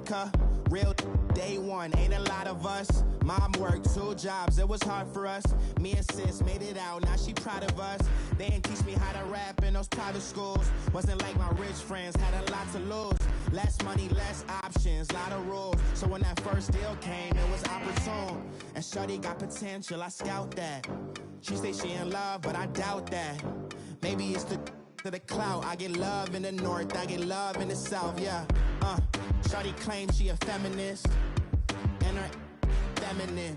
America. Real day one, ain't a lot of us. Mom worked 2 jobs, it was hard for us. Me and sis made it out, now she proud of us. They didn't teach me how to rap in those private schools. Wasn't like my rich friends, had a lot to lose. Less money, less options, lot of rules. So when that first deal came, it was opportune. And shorty got potential, I scout that. She say she in love, but I doubt that. Maybe it's the clout. I get love in the north, I get love in the south, yeah. Shorty claims she a feminist, and her feminine.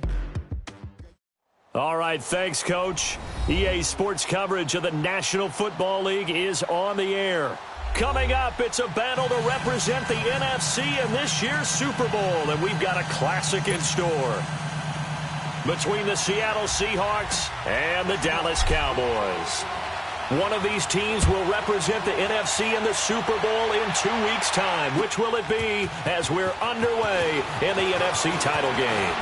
All right, thanks, Coach. EA Sports coverage of the National Football League is on the air. Coming up, it's a battle to represent the NFC in this year's Super Bowl, and we've got a classic in store between the Seattle Seahawks and the Dallas Cowboys. One of these teams will represent the NFC in the Super Bowl in 2 weeks' time. Which will it be as we're underway in the NFC title game?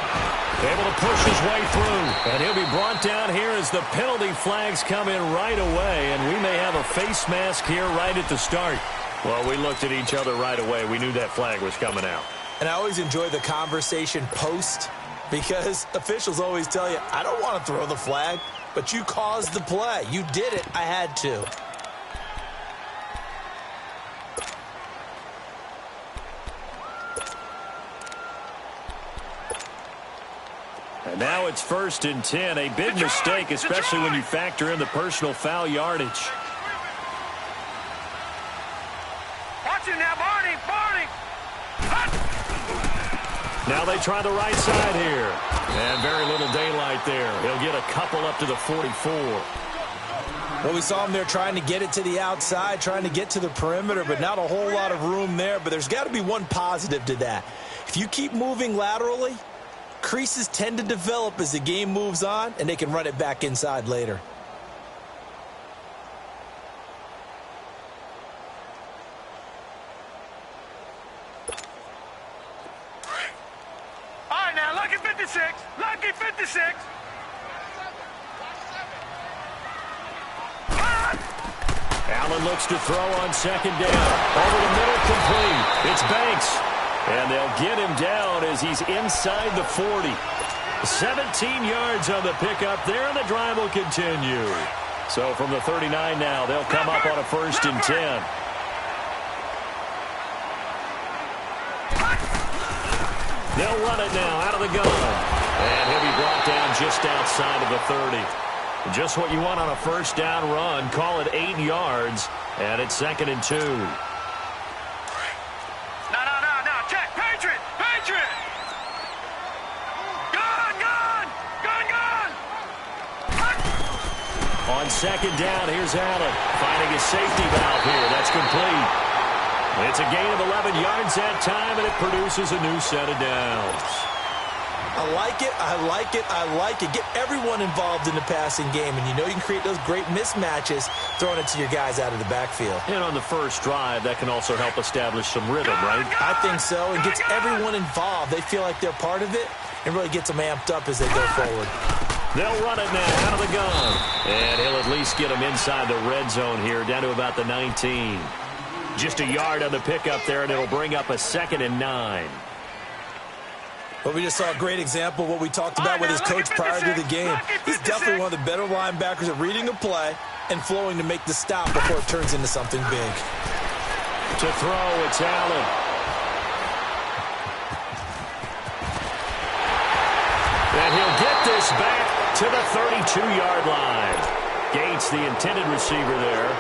Able to push his way through, and he'll be brought down here as the penalty flags come in right away, and we may have a face mask here right at the start. Well, we looked at each other right away. We knew that flag was coming out. And I always enjoy the conversation post, because officials always tell you, I don't want to throw the flag. But you caused the play. You did it. I had to. And now it's 1st and 10. A big mistake, especially when you factor in the personal foul yardage. Watch it now, Barney. Now they try the right side here. And very little daylight there. He'll get a couple up to the 44. Well, we saw him there trying to get it to the outside, trying to get to the perimeter, but not a whole lot of room there. But there's got to be one positive to that. If you keep moving laterally, creases tend to develop as the game moves on, and they can run it back inside later. Lucky 56. Allen looks to throw on 2nd down. Over the middle, complete. It's Banks. And they'll get him down as he's inside the 40. 17 yards on the pickup there, and the drive will continue. So from the 39 now, they'll come up on a 1st and 10. They'll run it now out of the gun. And he'll be brought down just outside of the 30. Just what you want on a 1st down run. Call it 8 yards. And it's 2nd and 2. No. Check. Patriot. Gun. On 2nd down, here's Allen. Finding his safety valve here. That's complete. It's a gain of 11 yards that time, and it produces a new set of downs. I like it. Get everyone involved in the passing game, and you know you can create those great mismatches throwing it to your guys out of the backfield. And on the first drive, that can also help establish some rhythm, right? I think so, and gets everyone involved. They feel like they're part of it, and really gets them amped up as they go forward. They'll run it now out of the gun. And he'll at least get them inside the red zone here, down to about the 19. Just a yard on the pickup there, and it'll bring up a 2nd and 9. But we just saw a great example of what we talked about with his coach prior to the game. He's definitely one of the better linebackers at reading a play and flowing to make the stop before it turns into something big. To throw, it's Allen. And he'll get this back to the 32-yard line. Gates, the intended receiver there.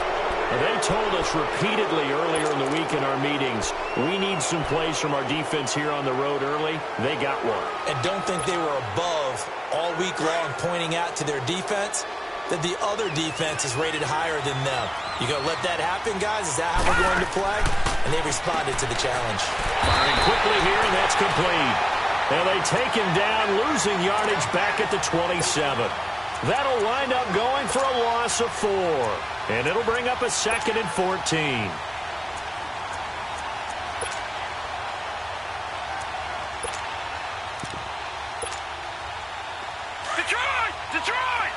They told us repeatedly earlier in the week in our meetings, we need some plays from our defense here on the road early. They got one. And don't think they were above all week long pointing out to their defense that the other defense is rated higher than them. You going to let that happen, guys? Is that how we're going to play? And they responded to the challenge. Firing quickly here, and that's complete. And they take him down, losing yardage back at the 27. That'll wind up going for a loss of 4. And it'll bring up a 2nd and 14. Detroit!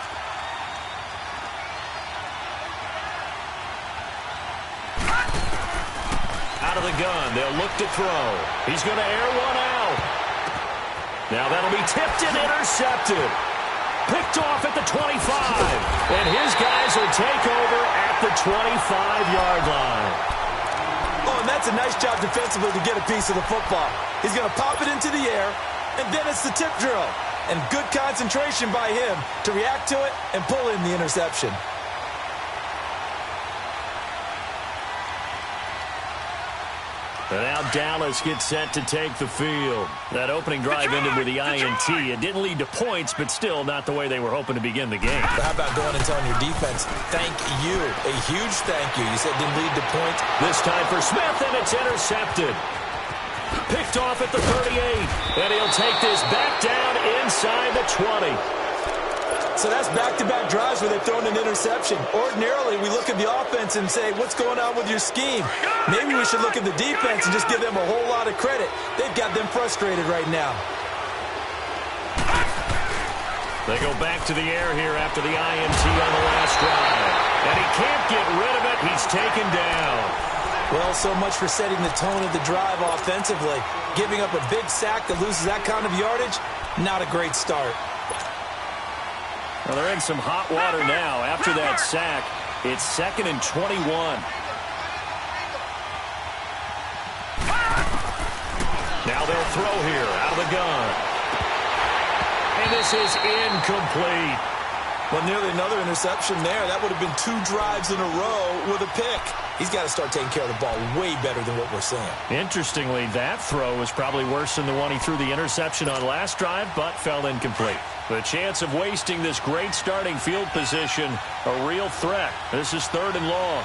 Out of the the gun. They'll look to throw. He's going to air one out. Now that'll be tipped and intercepted. Picked off at the 25. And his guys will take over at the 25-yard line. Oh, and that's a nice job defensively to get a piece of the football. He's going to pop it into the air, and then it's the tip drill. And good concentration by him to react to it and pull in the interception. And now Dallas gets set to take the field. That opening drive ended with the INT. It didn't lead to points, but still not the way they were hoping to begin the game. But how about going and telling your defense, thank you, a huge thank you. You said it didn't lead to points. This time for Smith, and it's intercepted. Picked off at the 38, and he'll take this back down inside the 20. So that's back-to-back drives where they've thrown an interception. Ordinarily, we look at the offense and say, what's going on with your scheme? Maybe we should look at the defense and just give them a whole lot of credit. They've got them frustrated right now. They go back to the air here after the INT on the last drive. And he can't get rid of it. He's taken down. Well, so much for setting the tone of the drive offensively. Giving up a big sack that loses that kind of yardage, not a great start. Well, they're in some hot water now. After that sack, it's 2nd and 21. Now they'll throw here out of the gun. And this is incomplete. Well, nearly another interception there. That would have been 2 drives in a row with a pick. He's got to start taking care of the ball way better than what we're seeing. Interestingly, that throw was probably worse than the one he threw the interception on last drive, but fell incomplete. The chance of wasting this great starting field position, a real threat. This is 3rd and long.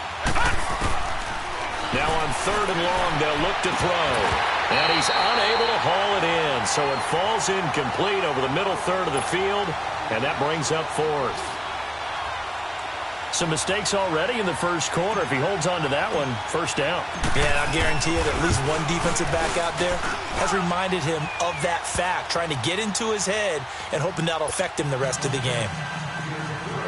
Now on 3rd and long, they'll look to throw. And he's unable to haul it in, so it falls incomplete over the middle third of the field, and that brings up 4th. Some mistakes already in the first quarter. If he holds on to that one, first down. Yeah, I'll guarantee you that at least one defensive back out there has reminded him of that fact, trying to get into his head and hoping that'll affect him the rest of the game.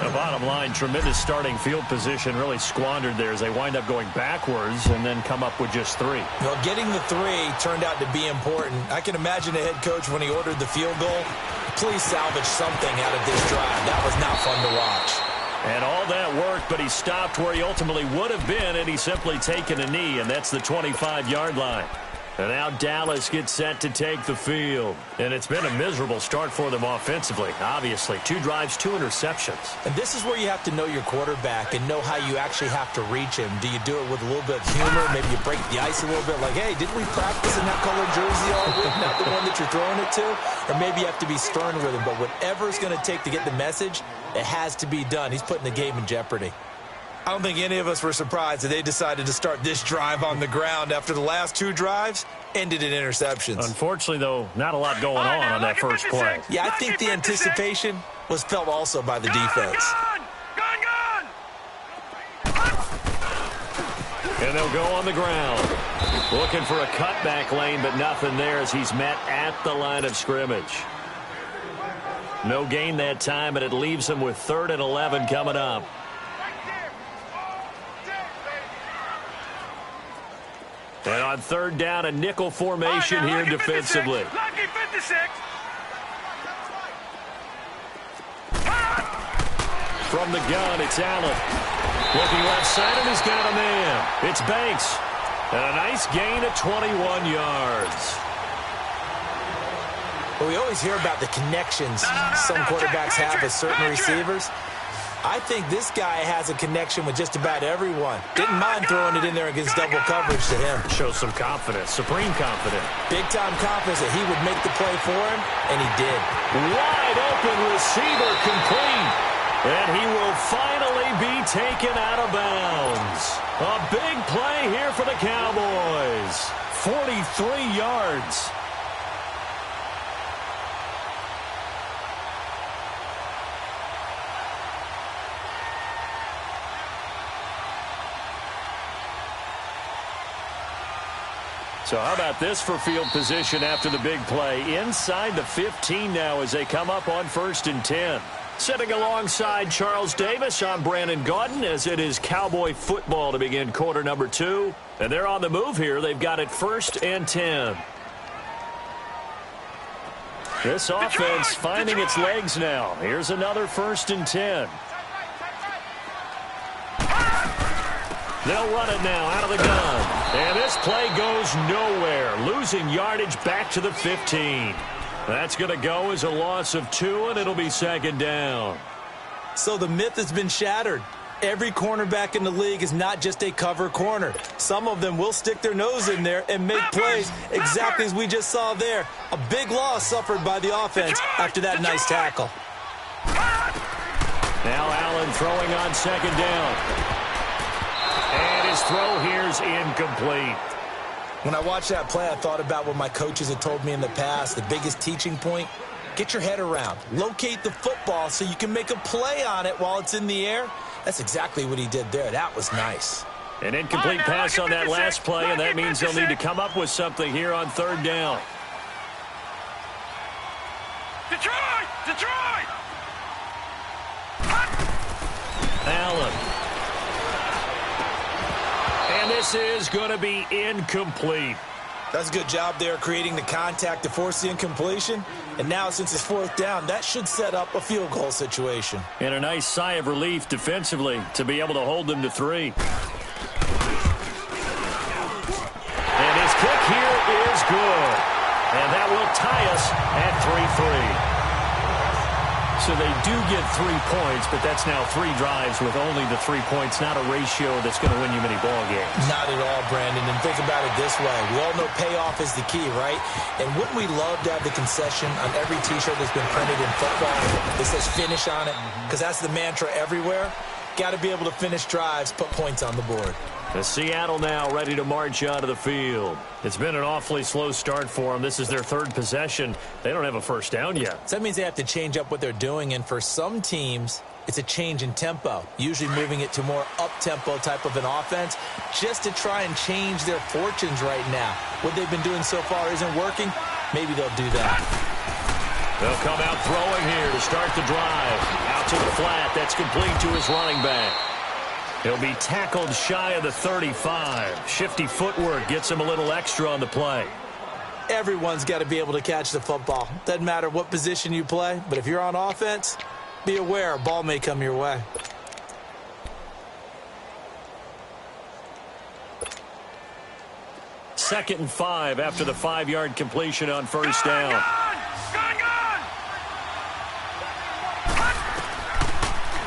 The bottom line, tremendous starting field position really squandered there as they wind up going backwards and then come up with just 3. Well, getting the 3 turned out to be important. I can imagine the head coach when he ordered the field goal, please salvage something out of this drive. That was not fun to watch. And all that worked, but he stopped where he ultimately would have been, and he's simply taken a knee, and that's the 25-yard line. And now Dallas gets set to take the field. And it's been a miserable start for them offensively, obviously. 2 drives, 2 interceptions. And this is where you have to know your quarterback and know how you actually have to reach him. Do you do it with a little bit of humor? Maybe you break the ice a little bit, like, hey, didn't we practice in that colored jersey all week, not the one that you're throwing it to? Or maybe you have to be stern with him. But whatever it's going to take to get the message, it has to be done. He's putting the game in jeopardy. I don't think any of us were surprised that they decided to start this drive on the ground after the last 2 drives ended in interceptions. Unfortunately, though, not a lot going on that first play. Yeah, I think the anticipation was felt also by the defense. Gun! And they'll go on the ground. Looking for a cutback lane, but nothing there as he's met at the line of scrimmage. No gain that time, and it leaves him with 3rd and 11 coming up. And on 3rd down, a nickel formation here defensively. Lucky 56. From the gun, it's Allen. Looking left side, and he's got a man. It's Banks. And a nice gain of 21 yards. Well, we always hear about the connections some quarterbacks have with certain receivers. I think this guy has a connection with just about everyone. Didn't mind throwing it in there against double coverage to him. Shows some confidence, supreme confidence. Big-time confidence that he would make the play for him, and he did. Wide open receiver complete. And he will finally be taken out of bounds. A big play here for the Cowboys. 43 yards. So how about this for field position after the big play? Inside the 15 now as they come up on 1st and 10. Sitting alongside Charles Davis, I'm Brandon Gaudin, as it is Cowboy football to begin quarter number 2. And they're on the move here. They've got it 1st and 10. This offense finding its legs now. Here's another 1st and 10. They'll run it now out of the gun. And this play goes nowhere. Losing yardage back to the 15. That's going to go as a loss of 2, and it'll be 2nd down. So the myth has been shattered. Every cornerback in the league is not just a cover corner. Some of them will stick their nose in there and make plays exactly as we just saw there. A big loss suffered by the offense after that nice tackle. Now Allen throwing on 2nd down. And his throw here's incomplete. When I watched that play, I thought about what my coaches had told me in the past. The biggest teaching point, get your head around. Locate the football so you can make a play on it while it's in the air. That's exactly what he did there. That was nice. An incomplete pass on that last play, and that means they'll need to come up with something here on 3rd down. Detroit! Allen. And this is going to be incomplete. That's a good job there creating the contact to force the incompletion. And now since it's 4th down, that should set up a field goal situation. And a nice sigh of relief defensively to be able to hold them to 3. And his kick here is good. And that will tie us at 3-3. So they do get 3 points, but that's now 3 drives with only the 3 points, not a ratio that's going to win you many ball games. Not at all, Brandon. And think about it this way. We all know payoff is the key, right? And wouldn't we love to have the concession on every T-shirt that's been printed in football that says finish on it? Because that's the mantra everywhere. Got to be able to finish drives, put points on the board. The Seattle now ready to march onto the field. It's been an awfully slow start for them. This is their 3rd possession. They don't have a 1st down yet. So that means they have to change up what they're doing, and for some teams, it's a change in tempo, usually moving it to more up-tempo type of an offense just to try and change their fortunes right now. What they've been doing so far isn't working. Maybe they'll do that. They'll come out throwing here to start the drive. Out to the flat. That's complete to his running back. He'll be tackled shy of the 35. Shifty footwork gets him a little extra on the play. Everyone's got to be able to catch the football. Doesn't matter what position you play, but if you're on offense, be aware a ball may come your way. Second and 5 after the 5-yard completion on 1st down.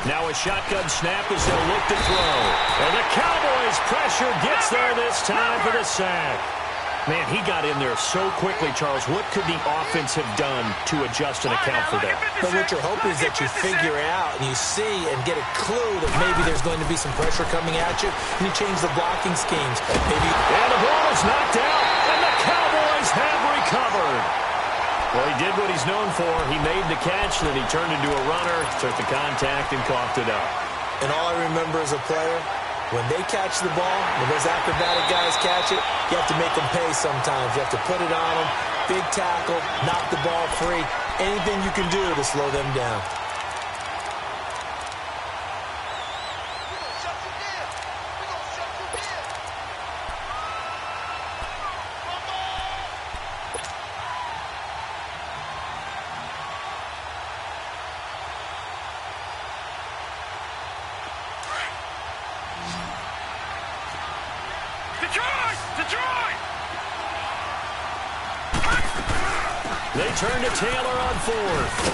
Now a shotgun snap as they'll look to throw. And the Cowboys' pressure gets there this time for the sack. Man, he got in there so quickly, Charles. What could the offense have done to adjust and account for that? But what you're hoping is that you figure out and you see and get a clue that maybe there's going to be some pressure coming at you, and you change the blocking schemes. And the ball is knocked out, and the Cowboys have recovered. Well, he did what he's known for. He made the catch, then he turned into a runner, took the contact, and coughed it up. And all I remember as a player, when they catch the ball, when those acrobatic guys catch it, you have to make them pay sometimes. You have to put it on them, big tackle, knock the ball free. Anything you can do to slow them down. They turn to Taylor on 4th.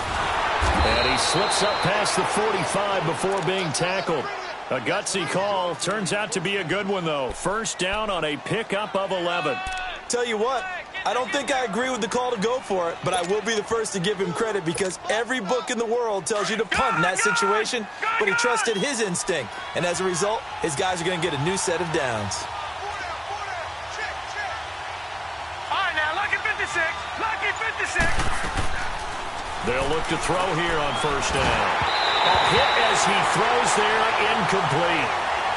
And he slips up past the 45 before being tackled. A gutsy call. Turns out to be a good one, though. 1st down on a pickup of 11. Tell you what, I don't think I agree with the call to go for it, but I will be the first to give him credit because every book in the world tells you to punt in that situation, but he trusted his instinct. And as a result, his guys are going to get a new set of downs. They'll look to throw here on 1st down. A hit as he throws there, incomplete.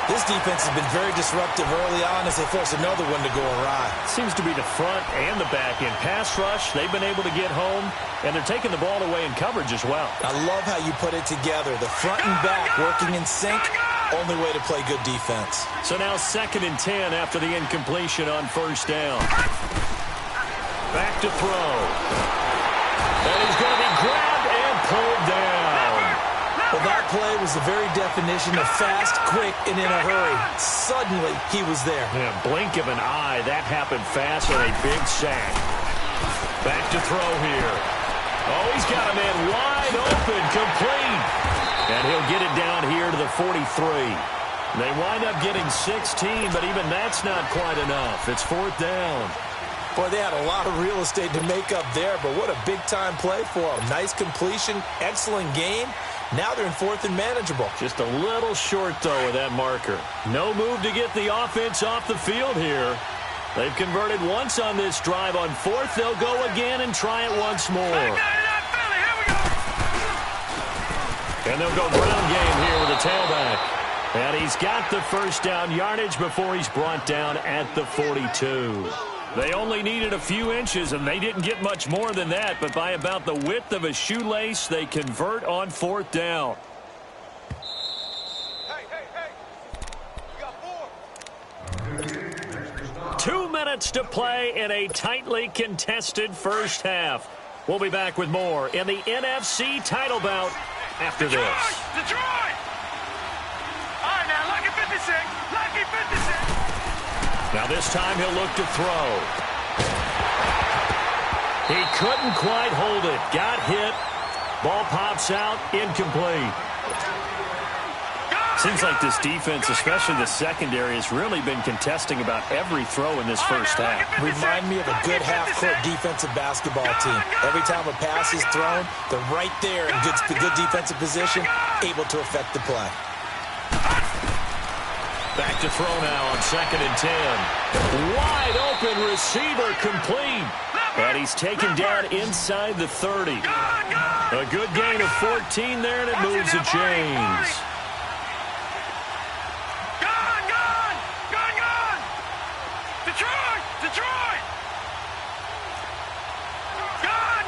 This defense has been very disruptive early on as they force another one to go awry. Seems to be the front and the back end. Pass rush, they've been able to get home, and they're taking the ball away in coverage as well. I love how you put it together. The front and back working in sync, only way to play good defense. So now 2nd and 10 after the incompletion on 1st down. Back to throw. And he's going to be grabbed and pulled down. Well, that play was the very definition of fast, quick, and in a hurry. Suddenly, he was there. Yeah, blink of an eye. That happened fast and a big sack. Back to throw here. Oh, he's got a man wide open, complete. And he'll get it down here to the 43. They wind up getting 16, but even that's not quite enough. It's 4th down. Boy, they had a lot of real estate to make up there, but what a big-time play for them. Nice completion, excellent game. Now they're in 4th and manageable. Just a little short, though, with that marker. No move to get the offense off the field here. They've converted once on this drive. On 4th, they'll go again and try it once more. And they'll go ground game here with a tailback. And he's got the 1st down yardage before he's brought down at the 42. They only needed a few inches, and they didn't get much more than that. But by about the width of a shoelace, they convert on 4th down. Hey. You got 4. 2 minutes to play in a tightly contested first half. We'll be back with more in the NFC title bout after this. Detroit! All right, now, lucky 56. Lucky 56. Now this time he'll look to throw. He couldn't quite hold it. Got hit. Ball pops out. Incomplete. Seems like this defense, especially the secondary, has really been contesting about every throw in this first half. Remind me of a good half-court defensive basketball team. Every time a pass is thrown, they're right there in good defensive position, able to affect the play. Back to throw now on 2nd and 10. Wide open receiver, complete. And he's taken down inside the 30. A good gain of 14 there, and it moves the chains. Gone! Detroit! Gone!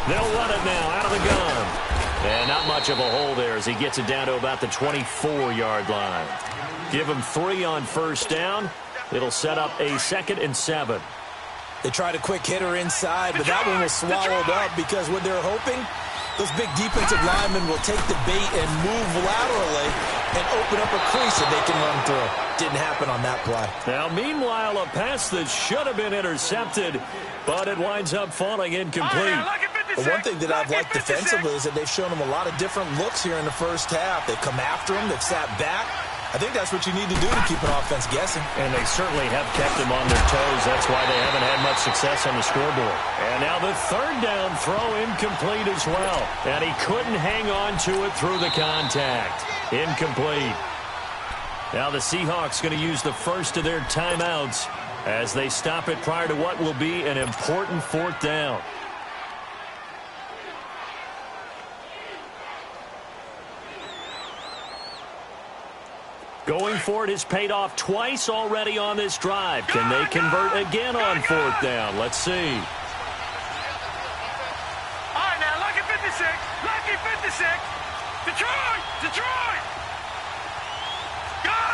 They'll run it now out of the gun. And not much of a hole there as he gets it down to about the 24-yard line. Give him 3 on 1st down. It'll set up a 2nd and 7. They tried a quick hitter inside, but that one was swallowed up because what they're hoping, those big defensive linemen will take the bait and move laterally and open up a crease that they can run through. Didn't happen on that play. Now, meanwhile, a pass that should have been intercepted, but it winds up falling incomplete. But one thing that I've liked defensively is that they've shown them a lot of different looks here in the first half. They've come after them. They've sat back. I think that's what you need to do to keep an offense guessing. And they certainly have kept them on their toes. That's why they haven't had much success on the scoreboard. And now the 3rd down throw incomplete as well. And he couldn't hang on to it through the contact. Incomplete. Now the Seahawks going to use the first of their timeouts as they stop it prior to what will be an important 4th down. Going for it has paid off twice already on this drive. Can they convert again on 4th down? Let's see. All right, now, lucky 56. Lucky 56. Detroit! Gone!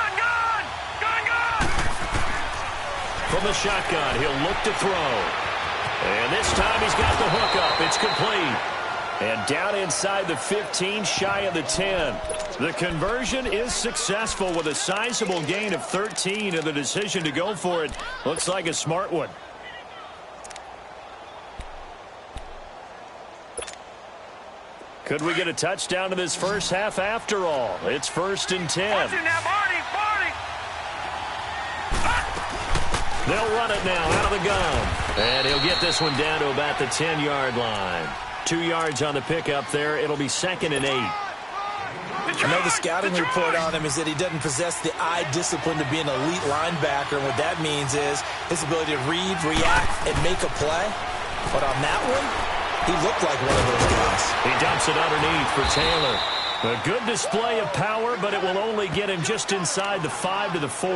From the shotgun, he'll look to throw. And this time he's got the hook up. It's complete. And down inside the 15, shy of the 10. The conversion is successful with a sizable gain of 13, and the decision to go for it looks like a smart one. Could we get a touchdown in this first half after all? It's 1st and 10. They'll run it now out of the gun. And he'll get this one down to about the 10-yard line. 2 yards on the pickup there. It'll be 2nd and 8. I know the scouting report on him is that he doesn't possess the eye discipline to be an elite linebacker. And what that means is his ability to read, react, and make a play. But on that one, he looked like one of those guys. He dumps it underneath for Taylor. A good display of power, but it will only get him just inside the 5 to the 4.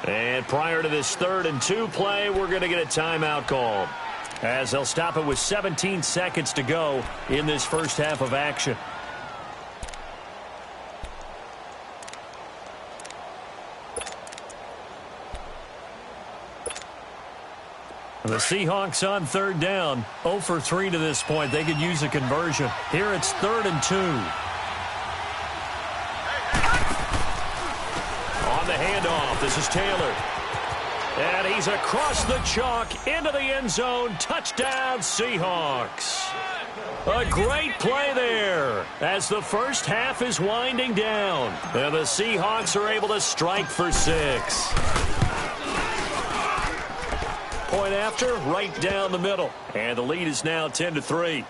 And prior to this 3rd and 2 play, we're going to get a timeout called, as they'll stop it with 17 seconds to go in this first half of action. The Seahawks on 3rd down, 0 for 3 to this point. They could use a conversion. Here it's 3rd and 2. On the handoff, this is Taylor. And he's across the chalk into the end zone. Touchdown, Seahawks. A great play there as the first half is winding down. And the Seahawks are able to strike for 6. Point after, right down the middle. And the lead is now 10 to 3.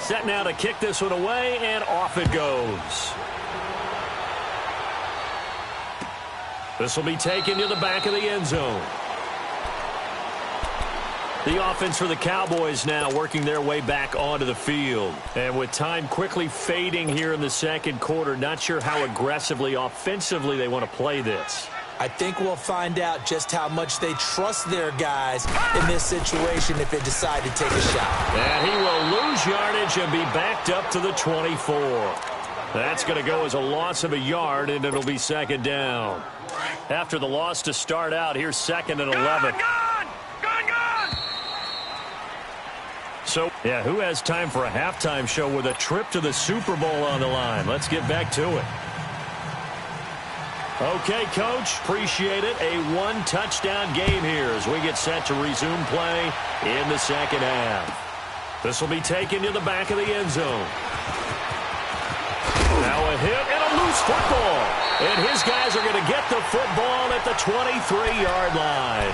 Set now to kick this one away, and off it goes. This will be taken to the back of the end zone. The offense for the Cowboys now working their way back onto the field. And with time quickly fading here in the second quarter, not sure how aggressively, offensively they want to play this. I think we'll find out just how much they trust their guys in this situation if they decide to take a shot. And he will lose yardage and be backed up to the 24. That's going to go as a loss of a yard, and it'll be 2nd down. After the loss to start out, here's 2nd and 11. So, yeah, who has time for a halftime show with a trip to the Super Bowl on the line? Let's get back to it. Okay, Coach, appreciate it. A one-touchdown game here as we get set to resume play in the second half. This will be taken to the back of the end zone. Now a hit and a loose football. And his guys are going to get the football at the 23-yard line.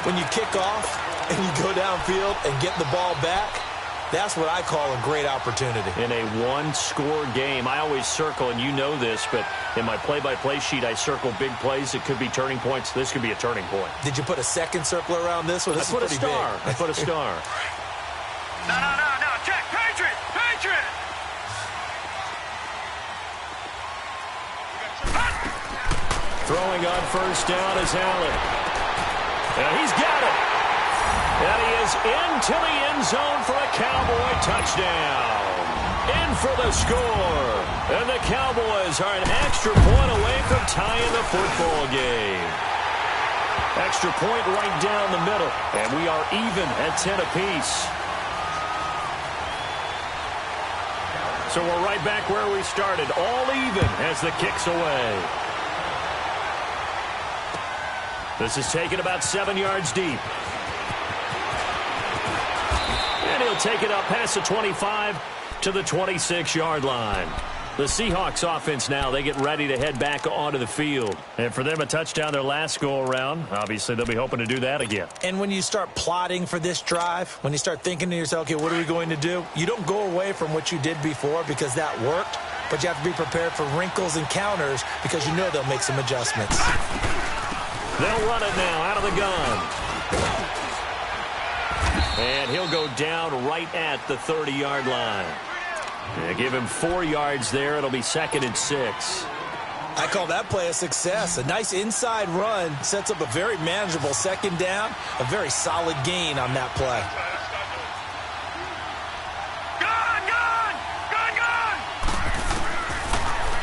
When you kick off and you go downfield and get the ball back, that's what I call a great opportunity. In a one-score game, I always circle, and you know this, but in my play-by-play sheet, I circle big plays. It could be turning points. This could be a turning point. Did you put a second circle around this one? This I put a star. I put a star. No. Check. Patriot. Throwing on first down is Allen. And he's got it. And he is into the end zone for a Cowboy touchdown. In for the score. And the Cowboys are an extra point away from tying the football game. Extra point right down the middle. And we are even at 10 apiece. So we're right back where we started. All even as the kick's away. This is taken about 7 yards deep. And he'll take it up past the 25 to the 26-yard line. The Seahawks offense now, they get ready to head back onto the field. And for them, a touchdown their last go-around. Obviously, they'll be hoping to do that again. And when you start plotting for this drive, when you start thinking to yourself, okay, what are we going to do? You don't go away from what you did before because that worked, but you have to be prepared for wrinkles and counters because you know they'll make some adjustments. They'll run it now out of the gun. And he'll go down right at the 30-yard line. They give him 4 yards there. It'll be 2nd and 6. I call that play a success. A nice inside run sets up a very manageable 2nd down. A very solid gain on that play. Gun!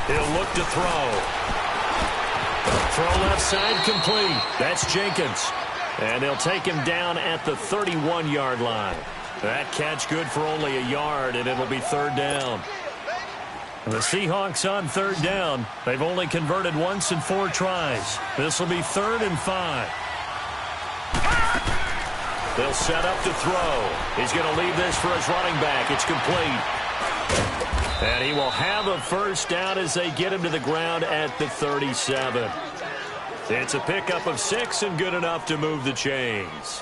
He'll look to throw. Throw left side complete. That's Jenkins. And they'll take him down at the 31-yard line. That catch good for only a yard, and it'll be 3rd down. And the Seahawks on 3rd down. They've only converted once in 4 tries. This will be 3rd and 5. They'll set up to throw. He's going to leave this for his running back. It's complete. And he will have a first down as they get him to the ground at the 37. It's a pickup of 6 and good enough to move the chains.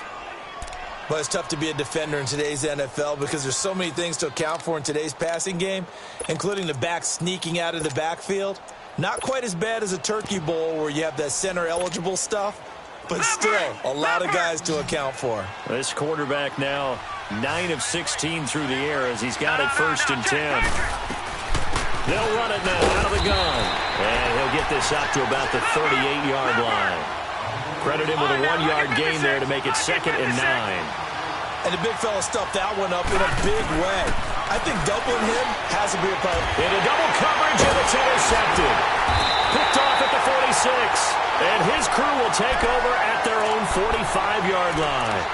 Well, it's tough to be a defender in today's NFL because there's so many things to account for in today's passing game, including the back sneaking out of the backfield. Not quite as bad as a Turkey Bowl where you have that center-eligible stuff, but still a lot of guys to account for. This quarterback now 9 of 16 through the air as he's got it 1st and 10. They'll run it now out of the gun. And he'll get this up to about the 38-yard line. Credit him with a 1-yard gain there to make it 2nd and 9. And the big fella stuffed that one up in a big way. I think doubling him has to be a problem. Into double coverage, and it's intercepted. Picked off at the 46. And his crew will take over at their own 45-yard line.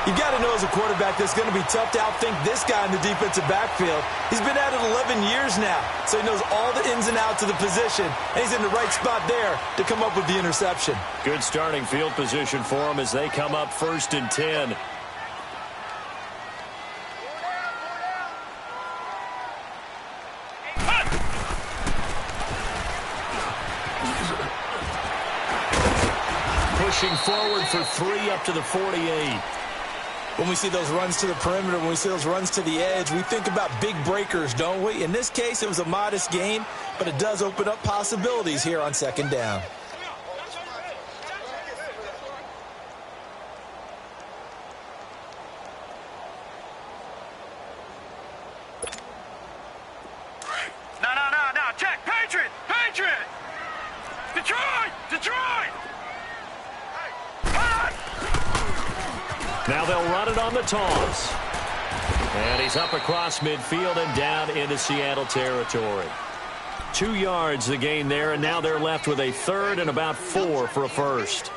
You've got to know as a quarterback that's going to be tough to outthink this guy in the defensive backfield. He's been at it 11 years now, so he knows all the ins and outs of the position, and he's in the right spot there to come up with the interception. Good starting field position for him as they come up 1st and 10. Pushing forward for 3 up to the 48. When we see those runs to the perimeter, when we see those runs to the edge, we think about big breakers, don't we? In this case, it was a modest gain, but it does open up possibilities here on 2nd down. No. Check. Patriot. Detroit. Now they'll run it on the toss. And he's up across midfield and down into Seattle territory. 2 yards the gain there, and now they're left with a 3rd and about 4 for a 1st.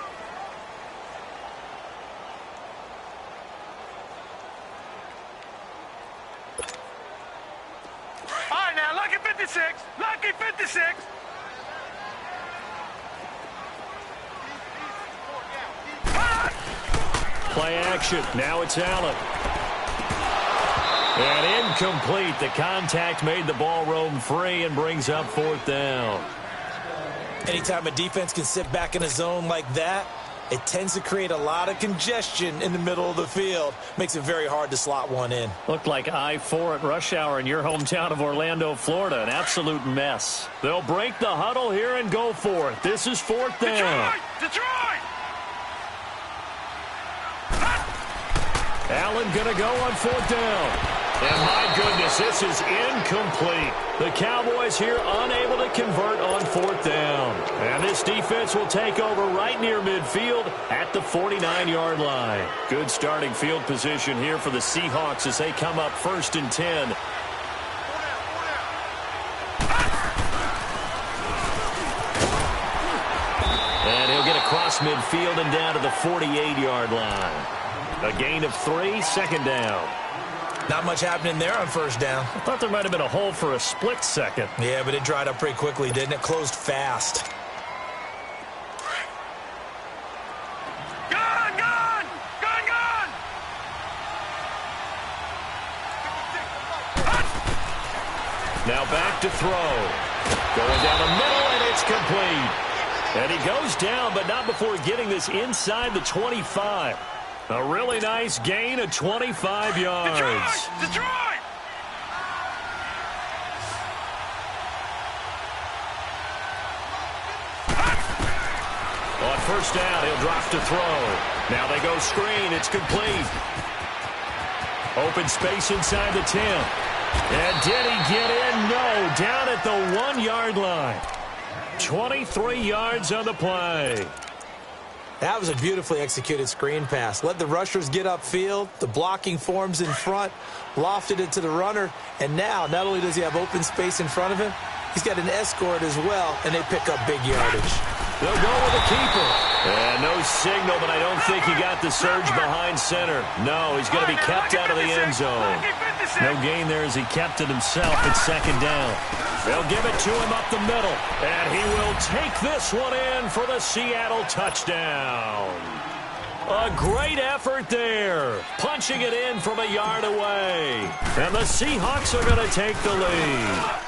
All right, now, lucky 56. Lucky 56. Play action. Now it's Allen. And incomplete. The contact made the ball roam free and brings up 4th down. Anytime a defense can sit back in a zone like that, it tends to create a lot of congestion in the middle of the field. Makes it very hard to slot one in. Looked like I-4 at rush hour in your hometown of Orlando, Florida. An absolute mess. They'll break the huddle here and go for it. This is 4th down. Detroit! Allen going to go on 4th down. And my goodness, this is incomplete. The Cowboys here unable to convert on 4th down. And this defense will take over right near midfield at the 49-yard line. Good starting field position here for the Seahawks as they come up 1st and 10. And he'll get across midfield and down to the 48-yard line. A gain of 3, 2nd down. Not much happening there on 1st down. I thought there might have been a hole for a split second. Yeah, but it dried up pretty quickly, didn't it? Closed fast. Gun! Now back to throw. Going down the middle, and it's complete. And he goes down, but not before getting this inside the 25. A really nice gain of 25 yards. Detroit! On 1st down, he'll drop to throw. Now they go screen. It's complete. Open space inside the 10. And did he get in? No. Down at the 1-yard line. 23 yards on the play. That was a beautifully executed screen pass. Let the rushers get upfield. The blocking forms in front. Lofted it to the runner. And now, not only does he have open space in front of him, he's got an escort as well, and they pick up big yardage. They'll go with a keeper. And no signal, but I don't think he got the surge behind center. No, he's going to be kept out of the end zone. No gain there as he kept it himself at 2nd down. They'll give it to him up the middle. And he will take this one in for the Seattle touchdown. A great effort there. Punching it in from a yard away. And the Seahawks are going to take the lead.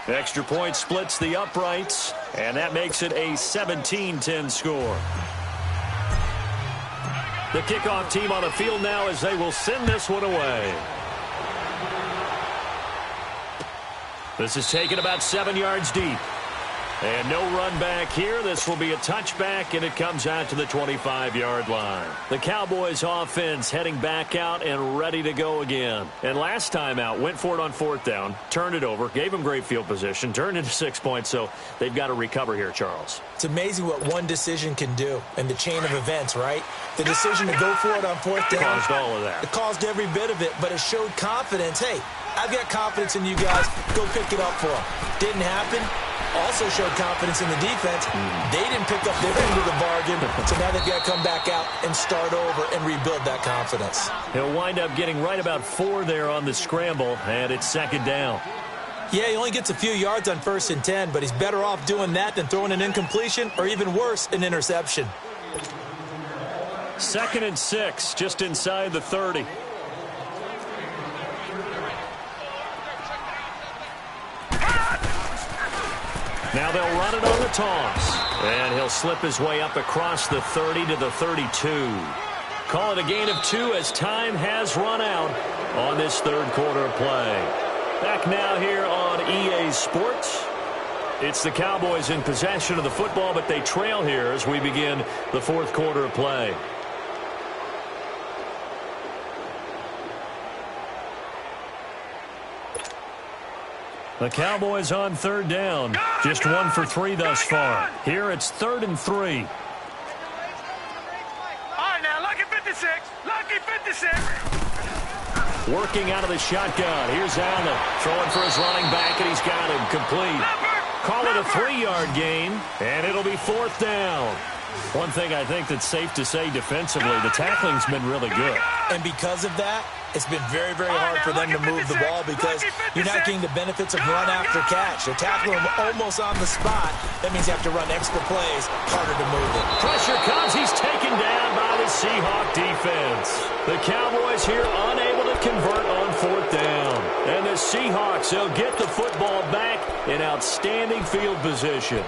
Extra point splits the uprights, and that makes it a 17-10 score. The kickoff team on the field now as they will send this one away. This is taken about 7 yards deep. And no run back here. This will be a touchback, and it comes out to the 25-yard line. The Cowboys offense heading back out and ready to go again. And last time out, went for it on 4th down, turned it over, gave them great field position, turned into 6 points, so they've got to recover here, Charles. It's amazing what one decision can do in the chain of events, right? The decision to go for it on 4th down. Caused all of that. It caused every bit of it, but it showed confidence. Hey, I've got confidence in you guys. Go pick it up for them. Didn't happen. Also showed confidence in the defense. They didn't pick up their end of the bargain, so now they've got to come back out and start over and rebuild that confidence. He'll wind up getting right about 4 there on the scramble, and it's 2nd down. Yeah, he only gets a few yards on 1st and 10, but he's better off doing that than throwing an incompletion or even worse, an interception. 2nd and 6, just inside the 30. Now they'll run it on the toss. And he'll slip his way up across the 30 to the 32. Call it a gain of 2 as time has run out on this 3rd quarter play. Back now here on EA Sports. It's the Cowboys in possession of the football, but they trail here as we begin the 4th quarter of play. The Cowboys on 3rd down. Just 1 for 3 thus far. Here it's 3rd and 3. All right, now, lucky 56. Lucky 56. Working out of the shotgun. Here's Allen throwing for his running back, and he's got him complete. Call it a 3-yard gain, and it'll be 4th down. One thing I think that's safe to say defensively, the tackling's been really good. And because of that, it's been very, very hard for them to move the ball because you're not getting the benefits of run after catch. They're tackling them almost on the spot. That means you have to run extra plays, harder to move it. Pressure comes. He's taken down by the Seahawk defense. The Cowboys here unable to convert on 4th down. And the Seahawks, they'll get the football back in outstanding field position.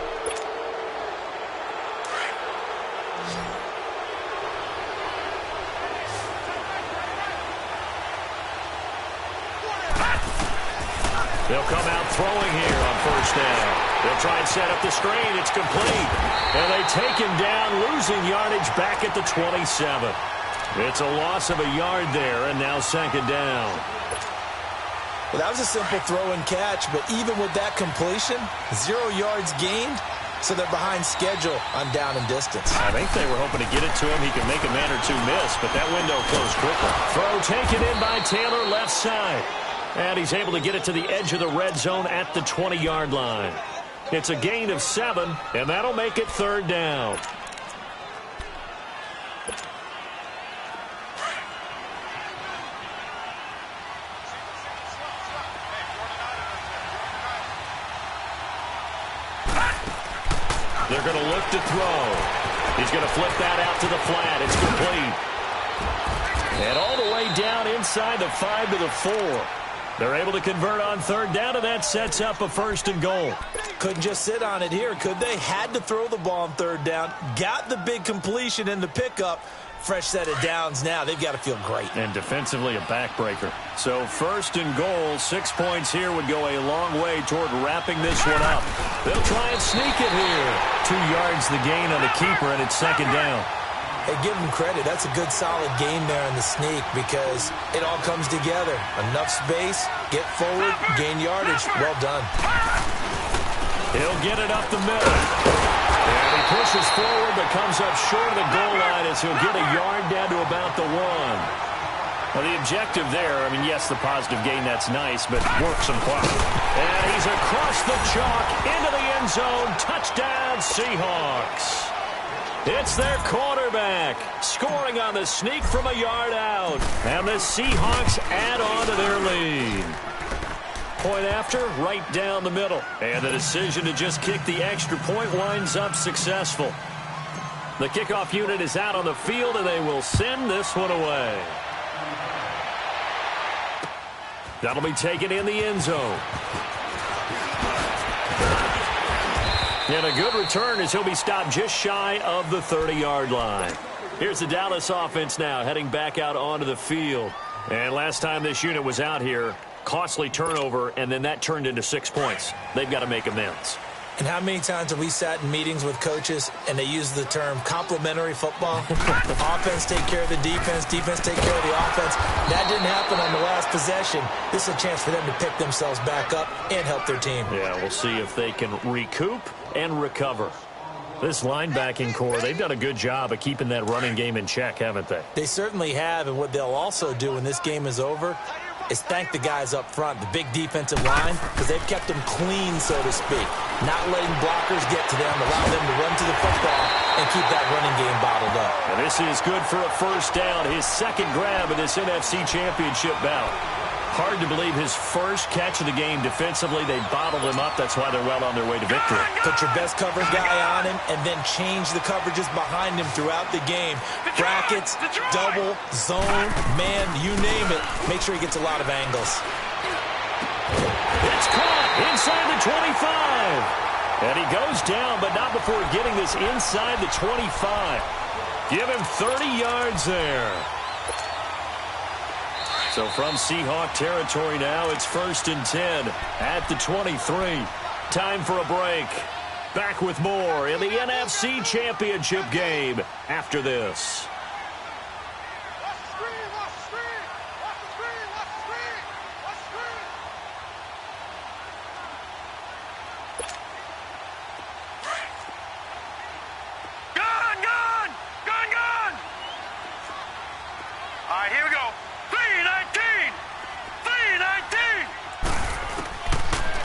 They'll come out throwing here on 1st down. They'll try and set up the screen. It's complete. And they take him down, losing yardage back at the 27. It's a loss of a yard there, and now 2nd down. Well, that was a simple throw and catch, but even with that completion, 0 yards gained, so they're behind schedule on down and distance. I think they were hoping to get it to him. He could make a man or two miss, but that window closed quickly. Throw taken in by Taylor, left side. And he's able to get it to the edge of the red zone at the 20-yard line. It's a gain of 7, and that'll make it 3rd down. They're going to look to throw. He's going to flip that out to the flat. It's complete. And all the way down inside the 5 to the 4. They're able to convert on 3rd down, and that sets up a 1st and goal. Couldn't just sit on it here, could they? Had to throw the ball on 3rd down. Got the big completion in the pickup. Fresh set of downs now. They've got to feel great. And defensively a backbreaker. So 1st and goal, 6 points here would go a long way toward wrapping this one up. They'll try and sneak it here. 2 yards the gain on the keeper, and it's 2nd down. Hey, give them credit. That's a good, solid game there in the sneak because it all comes together. Enough space, get forward, gain yardage. Well done. He'll get it up the middle. And he pushes forward but comes up short of the goal line as he'll get a yard down to about the 1. Well, the objective there, I mean, yes, the positive gain, that's nice, but work some clock. And he's across the chalk into the end zone. Touchdown, Seahawks. It's their quarterback scoring on the sneak from a yard out. And the Seahawks add on to their lead. Point after, right down the middle. And the decision to just kick the extra point winds up successful. The kickoff unit is out on the field, and they will send this one away. That'll be taken in the end zone. And a good return as he'll be stopped just shy of the 30-yard line. Here's the Dallas offense now heading back out onto the field. And last time this unit was out here, costly turnover, and then that turned into 6 points. They've got to make amends. And how many times have we sat in meetings with coaches and they use the term complementary football? Offense take care of the defense, defense take care of the offense. That didn't happen on the last possession. This is a chance for them to pick themselves back up and help their team. Yeah, we'll see if they can recoup and recover. This linebacking core, they've done a good job of keeping that running game in check, haven't they? They certainly have, and what they'll also do when this game is over is thank the guys up front, the big defensive line, because they've kept them clean, so to speak. Not letting blockers get to them, allow them to run to the football and keep that running game bottled up. And this is good for a first down, his second grab in this NFC Championship bout. Hard to believe his first catch of the game defensively. They bottled him up. That's why they're well on their way to victory. Put your best coverage guy on him and then change the coverages behind him throughout the game. Brackets, double, zone, man, you name it. Make sure he gets a lot of angles. It's caught inside the 25. And he goes down, but not before getting this inside the 25. Give him 30 yards there. So from Seahawk territory now, it's 1st and 10 at the 23. Time for a break. Back with more in the NFC Championship game after this.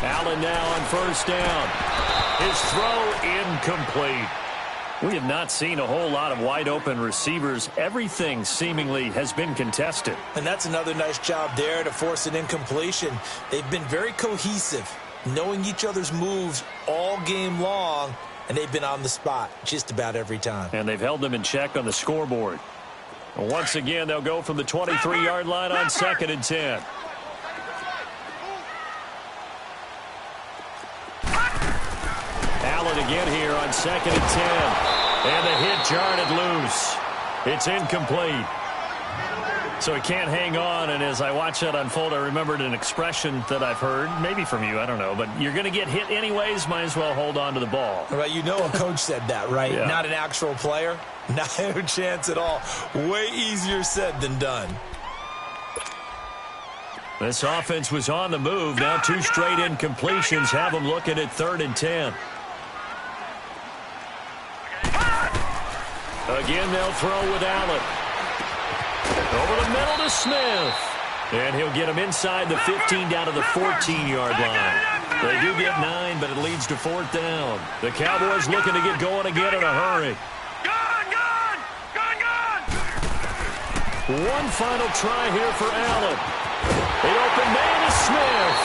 Allen now on first down. His throw incomplete. We have not seen a whole lot of wide open receivers. Everything seemingly has been contested. And that's another nice job there to force an incompletion. They've been very cohesive, knowing each other's moves all game long, and they've been on the spot just about every time. And they've held them in check on the scoreboard. And once again, they'll go from the 23-yard line on 2nd and 10. Allen again here on 2nd and 10. And the hit jarred it loose. It's incomplete. So he can't hang on, and as I watch that unfold, I remembered an expression that I've heard, maybe from you, I don't know, but you're going to get hit anyways, might as well hold on to the ball. Right, you know a coach said that, right? Yeah. Not an actual player? Not a chance at all. Way easier said than done. This offense was on the move. Now 2 straight incompletions have them looking at 3rd and 10. Again, they'll throw with Allen. Over the middle to Smith. And he'll get him inside the 15 down to the 14-yard line. They do get 9, but it leads to 4th down. The Cowboys looking to get going again in a hurry. One final try here for Allen. The open man is Smith.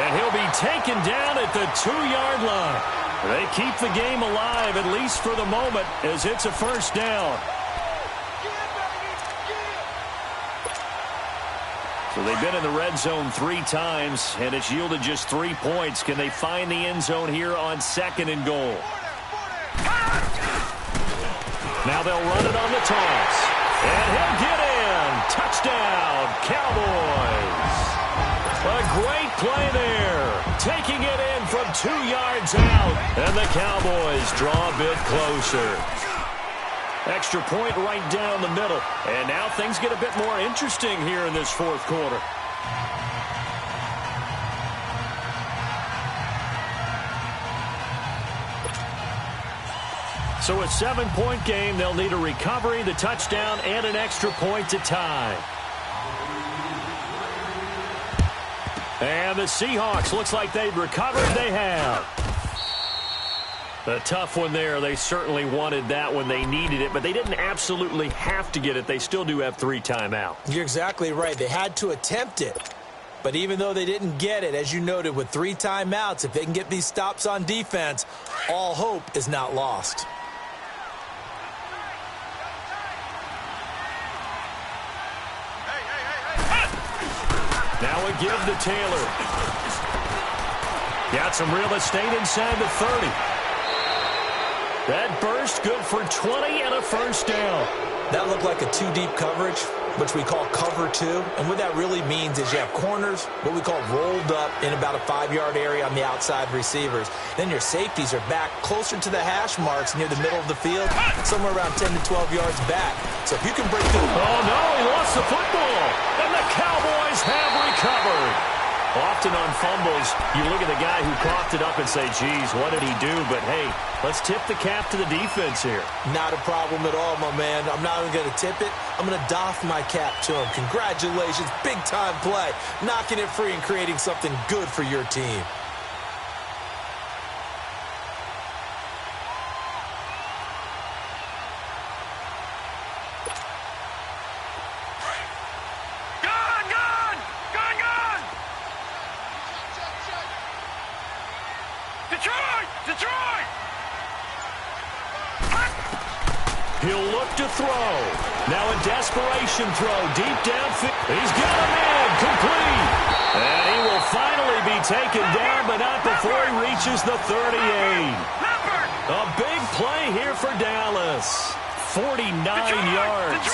And he'll be taken down at the 2-yard line. They keep the game alive, at least for the moment, as it's a first down. So they've been in the red zone 3 times, and it's yielded just 3 points. Can they find the end zone here on 2nd and goal? Now they'll run it on the toss. And he'll get in. Touchdown, Cowboys. A great play there. Taking it in from 2 yards out. And the Cowboys draw a bit closer. Extra point right down the middle. And now things get a bit more interesting here in this 4th quarter. So a 7-point game. They'll need a recovery, the touchdown, and an extra point to tie. And the Seahawks, looks like they've recovered. They have. A tough one there. They certainly wanted that when they needed it, but they didn't absolutely have to get it. They still do have 3 timeouts. You're exactly right. They had to attempt it. But even though they didn't get it, as you noted, with 3 timeouts, if they can get these stops on defense, all hope is not lost. Now a give to Taylor. Got some real estate inside the 30. That burst good for 20 and a first down. That looked like a 2-deep coverage. which we call cover 2. And what that really means is you have corners, what we call rolled up in about a 5-yard area on the outside receivers. Then your safeties are back closer to the hash marks near the middle of the field, somewhere around 10 to 12 yards back. So if you can break through... Oh, no, he lost the football. And the Cowboys have recovered. Often on fumbles, you look at the guy who coughed it up and say, geez, what did he do? But, hey, let's tip the cap to the defense here. Not a problem at all, my man. I'm not even going to tip it. I'm going to doff my cap to him. Congratulations. Big-time play. Knocking it free and creating something good for your team. Detroit! He'll look to throw. Now a desperation throw deep downfield. He's got him in, complete. And he will finally be taken down, but not before he reaches the 38. A big play here for Dallas. 49 yards.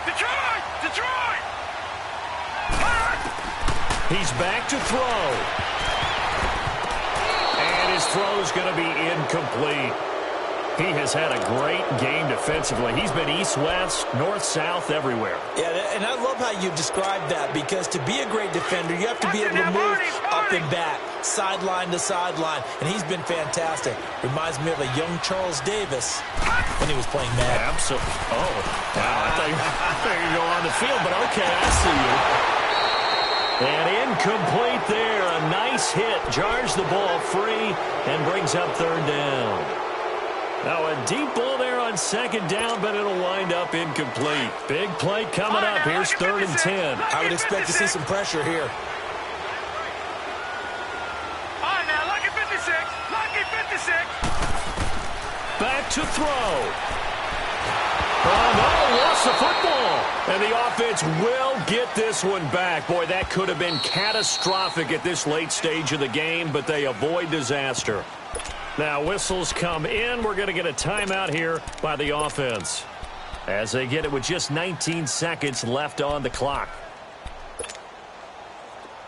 Detroit! He's back to throw. And his throw's going to be incomplete. He has had a great game defensively. He's been east-west, north-south, everywhere. Yeah, and I love how you described that, because to be a great defender, you have to be able to move up and back, sideline to sideline, and he's been fantastic. Reminds me of a young Charles Davis when he was playing Madden. Absolutely. Oh, wow, I thought you were going on the field, but okay, I see you. And incomplete there. A nice hit. Jars the ball free and brings up third down. Now a deep ball there on second down, but it'll wind up incomplete. Big play coming up. Here's 3rd and 10. I would expect to see some pressure here. All right, now, lucky 56. Back to throw. Oh, no, lost the football. And the offense will get this one back. Boy, that could have been catastrophic at this late stage of the game, but they avoid disaster. Now, whistles come in. We're going to get a timeout here by the offense as they get it with just 19 seconds left on the clock.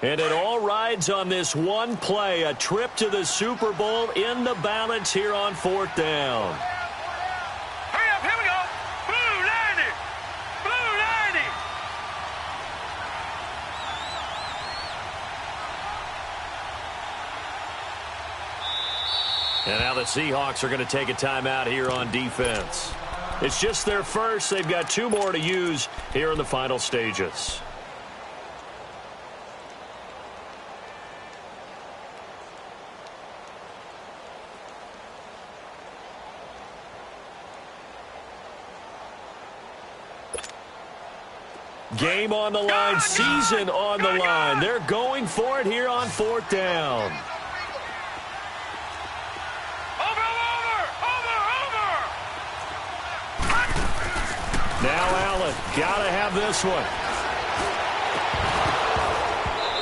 And it all rides on this one play, a trip to the Super Bowl in the balance here on 4th down. Hurry up, here we go. Blue 90. And now the Seahawks are going to take a timeout here on defense. It's just their first. They've got 2 more to use here in the final stages. Game on the line, season on the line. They're going for it here on 4th down. Now Allen, got to have this one.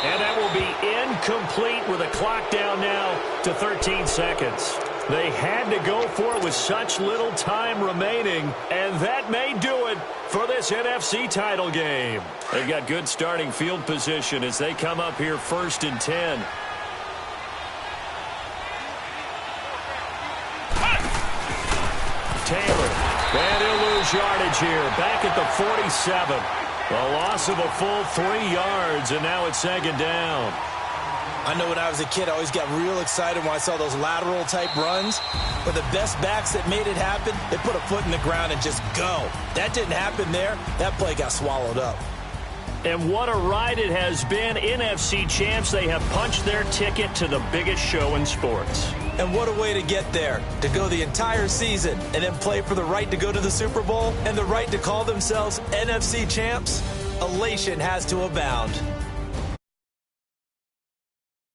And that will be incomplete with a clock down now to 13 seconds. They had to go for it with such little time remaining, and that may do it for this NFC title game. They've got good starting field position as they come up here 1st and 10. Taylor, and he'll lose yardage here, back at the 47. A loss of a full 3 yards, and now it's 2nd down. I know when I was a kid, I always got real excited when I saw those lateral-type runs. But the best backs that made it happen, they put a foot in the ground and just go. That didn't happen there. That play got swallowed up. And what a ride it has been. NFC champs, they have punched their ticket to the biggest show in sports. And what a way to get there, to go the entire season and then play for the right to go to the Super Bowl and the right to call themselves NFC champs. Elation has to abound.